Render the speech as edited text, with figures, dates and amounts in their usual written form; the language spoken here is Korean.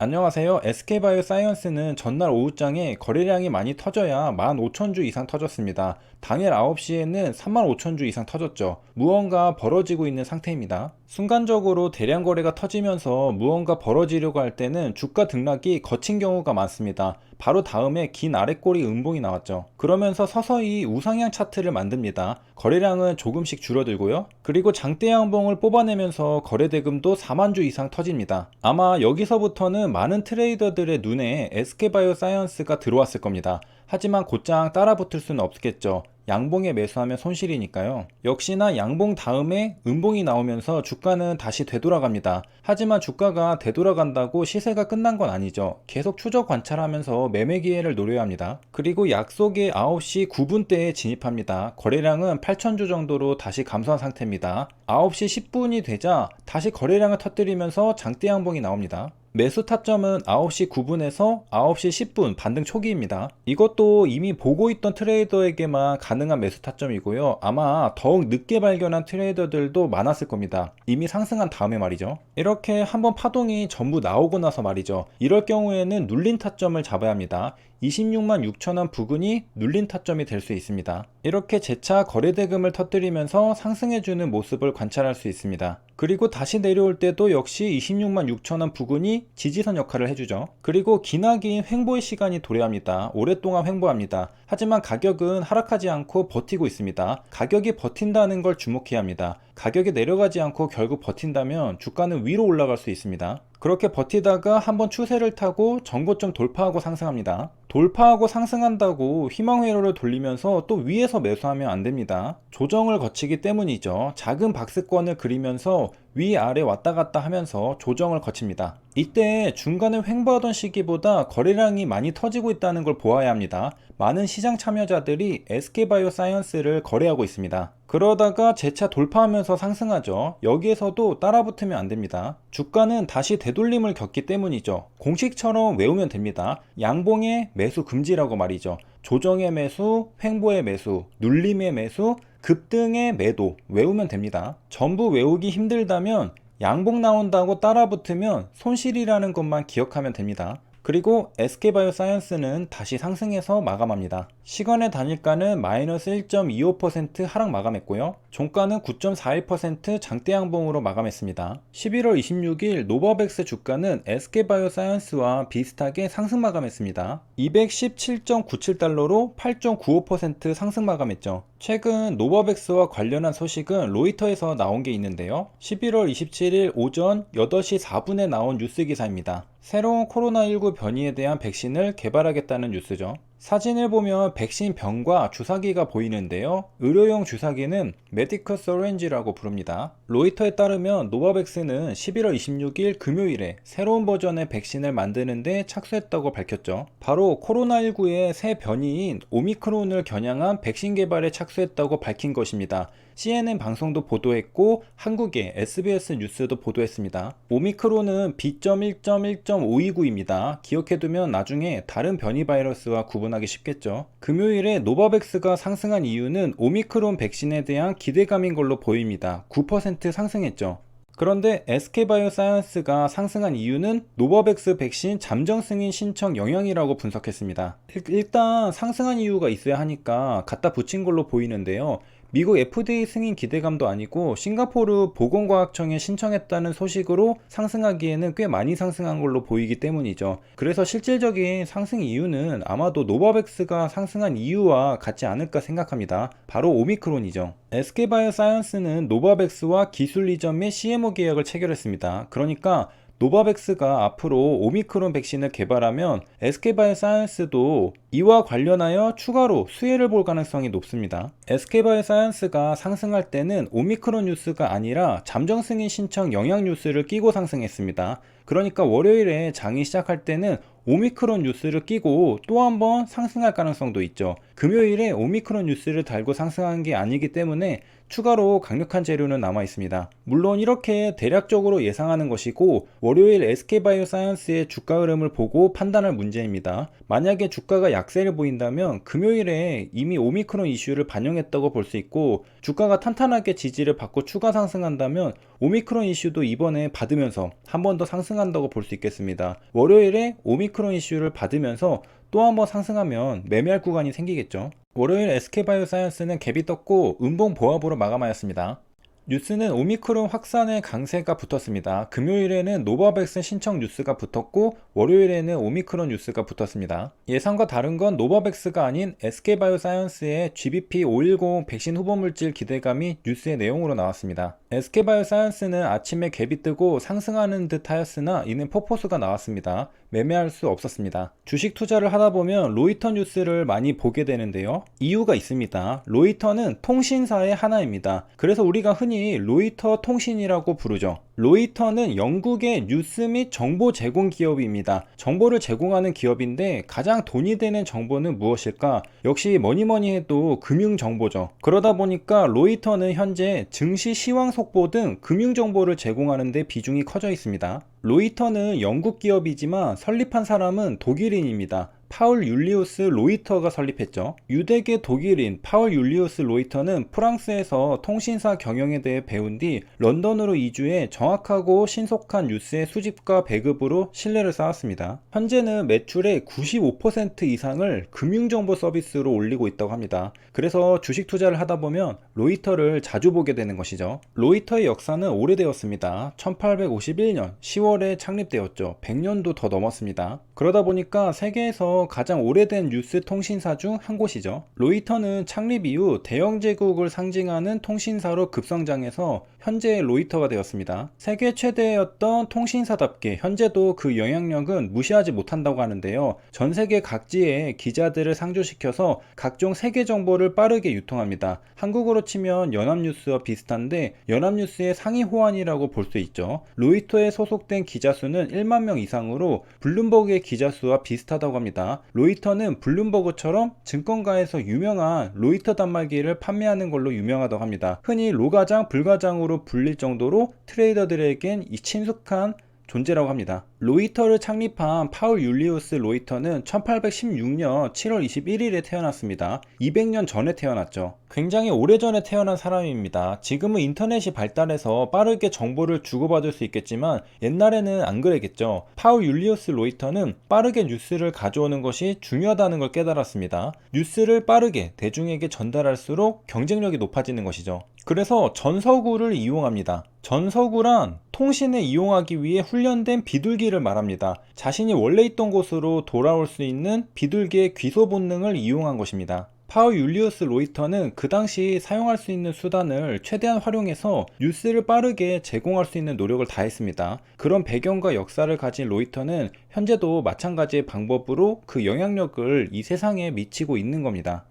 안녕하세요. SK바이오사이언스는 전날 오후장에 거래량이 많이 터져야 15,000주 이상 터졌습니다. 당일 9시에는 35,000주 이상 터졌죠. 무언가 벌어지고 있는 상태입니다. 순간적으로 대량 거래가 터지면서 무언가 벌어지려고 할 때는 주가 등락이 거친 경우가 많습니다. 바로 다음에 긴 아랫꼬리 음봉이 나왔죠. 그러면서 서서히 우상향 차트를 만듭니다. 거래량은 조금씩 줄어들고요. 그리고 장대 양봉을 뽑아내면서 거래대금도 4만 주 이상 터집니다. 아마 여기서부터는 많은 트레이더들의 눈에 SK바이오사이언스가 들어왔을 겁니다. 하지만 곧장 따라붙을 수는 없겠죠. 양봉에 매수하면 손실이니까요. 역시나 양봉 다음에 음봉이 나오면서 주가는 다시 되돌아갑니다. 하지만 주가가 되돌아간다고 시세가 끝난 건 아니죠. 계속 추적 관찰하면서 매매 기회를 노려야 합니다. 그리고 약속의 9시 9분대에 진입합니다. 거래량은 8,000주 정도로 다시 감소한 상태입니다. 9시 10분이 되자 다시 거래량을 터뜨리면서 장대 양봉이 나옵니다. 매수 타점은 9시 9분에서 9시 10분 반등 초기입니다. 이것도 이미 보고 있던 트레이더에게만 가능한 매수 타점이고요. 아마 더욱 늦게 발견한 트레이더들도 많았을 겁니다. 이미 상승한 다음에 말이죠. 이렇게 한번 파동이 전부 나오고 나서 말이죠. 이럴 경우에는 눌린 타점을 잡아야 합니다. 26만 6천원 부근이 눌린 타점이 될 수 있습니다. 이렇게 재차 거래대금을 터뜨리면서 상승해주는 모습을 관찰할 수 있습니다. 그리고 다시 내려올 때도 역시 26만 6천원 부근이 지지선 역할을 해주죠. 그리고 기나긴 횡보의 시간이 도래합니다. 오랫동안 횡보합니다. 하지만 가격은 하락하지 않고 버티고 있습니다. 가격이 버틴다는 걸 주목해야 합니다. 가격이 내려가지 않고 결국 버틴다면 주가는 위로 올라갈 수 있습니다. 그렇게 버티다가 한번 추세를 타고 전고점 돌파하고 상승합니다. 돌파하고 상승한다고 희망 회로를 돌리면서 또 위에서 매수하면 안 됩니다. 조정을 거치기 때문이죠. 작은 박스권을 그리면서 위아래 왔다 갔다 하면서 조정을 거칩니다. 이때 중간에 횡보하던 시기보다 거래량이 많이 터지고 있다는 걸 보아야 합니다. 많은 시장 참여자들이 SK바이오사이언스를 거래하고 있습니다. 그러다가 재차 돌파하면서 상승하죠. 여기에서도 따라붙으면 안 됩니다. 주가는 다시 되돌림을 겪기 때문이죠. 공식처럼 외우면 됩니다. 양봉의 매수 금지라고 말이죠. 조정의 매수, 횡보의 매수, 눌림의 매수, 급등의 매도 외우면 됩니다. 전부 외우기 힘들다면 양봉 나온다고 따라붙으면 손실이라는 것만 기억하면 됩니다. 그리고 SK바이오사이언스는 다시 상승해서 마감합니다. 시간의 단일가는 마이너스 1.25% 하락 마감했고요. 종가는 9.41% 장대 양봉으로 마감했습니다. 11월 26일 노바백스 주가는 SK바이오사이언스와 비슷하게 상승 마감했습니다. 217.97달러로 8.95% 상승 마감했죠. 최근 노바백스와 관련한 소식은 로이터에서 나온 게 있는데요. 11월 27일 오전 8시 4분에 나온 뉴스 기사입니다. 새로운 코로나19 변이에 대한 백신을 개발하겠다는 뉴스죠. 사진을 보면 백신 병과 주사기가 보이는데요. 의료용 주사기는 메디컬 서렌지라고 부릅니다. 로이터에 따르면 노바백스는 11월 26일 금요일에 새로운 버전의 백신을 만드는데 착수했다고 밝혔죠. 바로 코로나19의 새 변이인 오미크론을 겨냥한 백신 개발에 착수했다고 밝힌 것입니다. CNN 방송도 보도했고 한국의 SBS 뉴스도 보도했습니다. 오미크론은 B.1.1.529입니다. 기억해두면 나중에 다른 변이 바이러스와 구분하기 쉽겠죠. 금요일에 노바백스가 상승한 이유는 오미크론 백신에 대한 기대감인 걸로 보입니다. 9% 상승했죠. 그런데 SK바이오사이언스가 상승한 이유는 노바백스 백신 잠정 승인 신청 영향이라고 분석했습니다. 일단 상승한 이유가 있어야 하니까 갖다 붙인 걸로 보이는데요. 미국 FDA 승인 기대감도 아니고 싱가포르 보건과학청에 신청했다는 소식으로 상승하기에는 꽤 많이 상승한 걸로 보이기 때문이죠. 그래서 실질적인 상승 이유는 아마도 노바백스가 상승한 이유와 같지 않을까 생각합니다. 바로 오미크론이죠. SK바이오사이언스는 노바백스와 기술 이전 및 CMO 계약을 체결했습니다. 그러니까 노바백스가 앞으로 오미크론 백신을 개발하면 SK바이오사이언스도 이와 관련하여 추가로 수혜를 볼 가능성이 높습니다. SK바이오사이언스가 상승할 때는 오미크론 뉴스가 아니라 잠정 승인 신청 영향 뉴스를 끼고 상승했습니다. 그러니까 월요일에 장이 시작할 때는 오미크론 뉴스를 끼고 또 한번 상승할 가능성도 있죠. 금요일에 오미크론 뉴스를 달고 상승한 게 아니기 때문에 추가로 강력한 재료는 남아 있습니다. 물론 이렇게 대략적으로 예상하는 것이고 월요일 SK바이오사이언스의 주가 흐름을 보고 판단할 문제입니다. 만약에 주가가 약세를 보인다면 금요일에 이미 오미크론 이슈를 반영했다고 볼 수 있고 주가가 탄탄하게 지지를 받고 추가 상승한다면 오미크론 이슈도 이번에 받으면서 한 번 더 상승할 상승한다고 볼 수 있겠습니다. 월요일에 오미크론 이슈를 받으면서 또 한번 상승하면 매매할 구간이 생기겠죠. 월요일 SK바이오사이언스는 갭이 떴고 음봉 보합으로 마감하였습니다. 뉴스는 오미크론 확산의 강세가 붙었습니다. 금요일에는 노바백스 신청 뉴스가 붙었고 월요일에는 오미크론 뉴스가 붙었습니다. 예상과 다른 건 노바백스가 아닌 SK바이오사이언스의 GBP510 백신 후보물질 기대감이 뉴스의 내용으로 나왔습니다. SK바이오사이언스는 아침에 갭이 뜨고 상승하는 듯 하였으나 이는 폭포수가 나왔습니다. 매매할 수 없었습니다. 주식 투자를 하다 보면 로이터 뉴스를 많이 보게 되는데요. 이유가 있습니다. 로이터는 통신사의 하나입니다. 그래서 우리가 흔히 로이터 통신이라고 부르죠. 로이터는 영국의 뉴스 및 정보 제공 기업입니다. 정보를 제공하는 기업인데 가장 돈이 되는 정보는 무엇일까? 역시 뭐니뭐니 해도 금융정보죠. 그러다 보니까 로이터는 현재 증시 시황 속보 등 금융정보를 제공하는 데 비중이 커져 있습니다. 로이터는 영국 기업이지만 설립한 사람은 독일인입니다. 파울 율리우스 로이터가 설립했죠. 유대계 독일인 파울 율리우스 로이터는 프랑스에서 통신사 경영에 대해 배운 뒤 런던으로 이주해 정확하고 신속한 뉴스의 수집과 배급으로 신뢰를 쌓았습니다. 현재는 매출의 95% 이상을 금융정보 서비스로 올리고 있다고 합니다. 그래서 주식 투자를 하다 보면 로이터를 자주 보게 되는 것이죠. 로이터의 역사는 오래되었습니다. 1851년 10월에 창립되었죠. 100년도 더 넘었습니다. 그러다 보니까 세계에서 가장 오래된 뉴스 통신사 중 한 곳이죠. 로이터는 창립 이후 대영 제국을 상징하는 통신사로 급성장해서 현재의 로이터가 되었습니다. 세계 최대였던 통신사답게 현재도 그 영향력은 무시하지 못한다고 하는데요. 전 세계 각지에 기자들을 상주시켜서 각종 세계 정보를 빠르게 유통합니다. 한국어로 치면 연합뉴스와 비슷한데 연합뉴스의 상위 호환이라고 볼 수 있죠. 로이터에 소속된 기자 수는 1만 명 이상으로 블룸버그의 기자 수와 비슷하다고 합니다. 로이터는 블룸버그처럼 증권가에서 유명한 로이터 단말기를 판매하는 걸로 유명하다고 합니다. 흔히 로가장, 불가장으로 불릴 정도로 트레이더들에겐 이 친숙한 존재라고 합니다. 로이터를 창립한 파울 율리우스 로이터는 1816년 7월 21일에 태어났습니다. 200년 전에 태어났죠. 굉장히 오래전에 태어난 사람입니다. 지금은 인터넷이 발달해서 빠르게 정보를 주고받을 수 있겠지만 옛날에는 안 그랬겠죠. 파울 율리우스 로이터는 빠르게 뉴스를 가져오는 것이 중요하다는 걸 깨달았습니다. 뉴스를 빠르게 대중에게 전달할수록 경쟁력이 높아지는 것이죠. 그래서 전서구를 이용합니다. 전서구란 통신을 이용하기 위해 훈련된 비둘기를 말합니다. 자신이 원래 있던 곳으로 돌아올 수 있는 비둘기의 귀소 본능을 이용한 것입니다. 파울 율리우스 로이터는 그 당시 사용할 수 있는 수단을 최대한 활용해서 뉴스를 빠르게 제공할 수 있는 노력을 다했습니다. 그런 배경과 역사를 가진 로이터는 현재도 마찬가지의 방법으로 그 영향력을 이 세상에 미치고 있는 겁니다.